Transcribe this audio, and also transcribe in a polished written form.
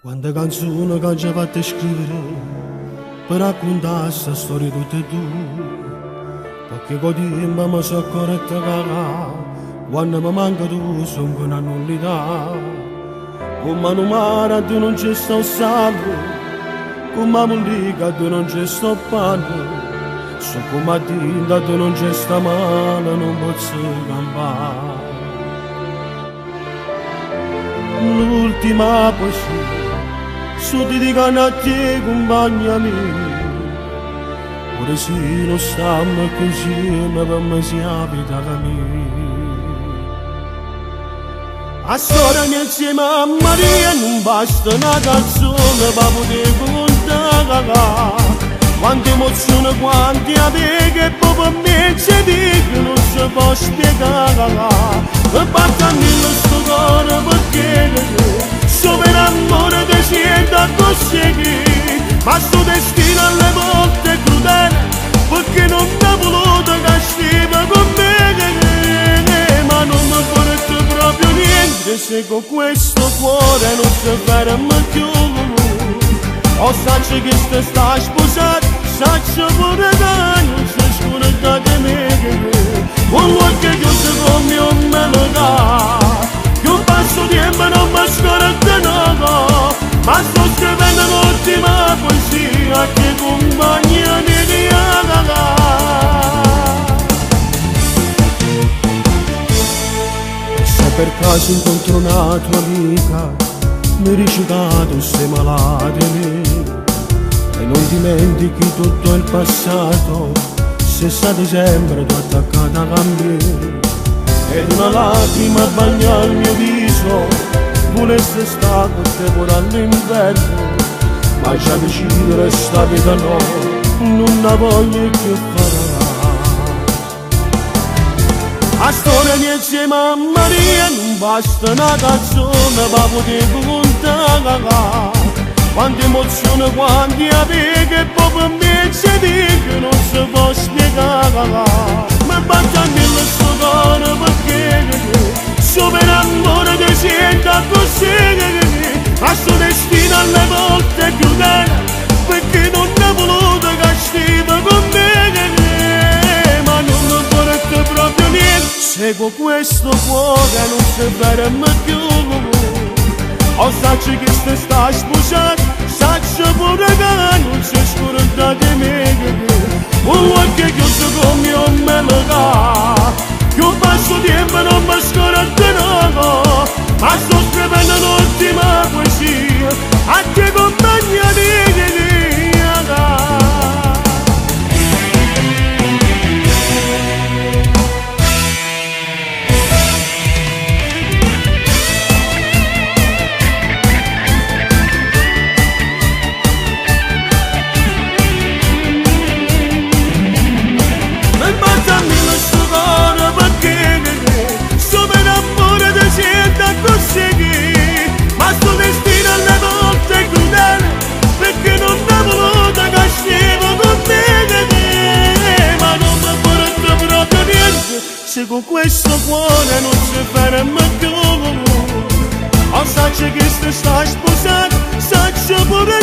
Quante canzoni che ci ha fatto scrivere per raccontare questa storia tutta e tu. Perché con tempo mi sono corretta cagà, quando mi manca tu sono una nullità. Con mano mare tu non c'è sto sangue, con mano liga tu non c'è sto pane. So come tinta tu non c'è sta mano, non posso campare. L'ultima poesia su ti dicono a te compagna mia, ora sì non stiamo così ma per me si abita da me. A storia mia insieme a Maria non basta una canzone per poter contare quante emozioni, quanti amiche e poi per me c'è di che non si può spiegare. E battami in sto cuore perché so per amore che sienta così, ma sto destino alle volte è crudele perché non t'ha voluto castigare con me. Ma non mi porto proprio niente se con questo cuore non si ferma più. O sacci che te stai sposato, sacci pure che non si scorda di me. Un luogo che io come un melodà, che un passo tempo non mi scorda no. Ma sto scrivendo l'ultima poesia che compagna di Agala. Se per caso incontro una tua amica, mi dici che tu sei malata di me e non dimentichi tutto il passato, sei stato sempre tu attaccata a me. Ed una lacrima bagna il mio viso, volesse stare con te pure all'inverno, ma già decidere sta vita no, non la voglio più fare. A storia mia insieme a Maria non basta una canzone per poter contare quante emozioni, quanti amiche e poi per me c'è di che non si può spiegare. Ma battami in sto cuore perché so per amore che sienta così, ma sto destino alle volte è crudele perché non t'ha voluto castigare con me. Ma non mi porto proprio niente se con questo cuore non si ferma più. O sacci che te stai sposato, sacci pure che non si scorda di me. Un luogo che io come un melodà, che un passo tempo non mi scorda no. Ma sto scrivendo l'ultima poesia a te compagna di Agala. Ma sto destino alle volte è crudele perché non t'ha voluto castigare con me. Ma non mi porto proprio niente se con questo cuore non si ferma più. O sacci che te stai sposato, sacci pure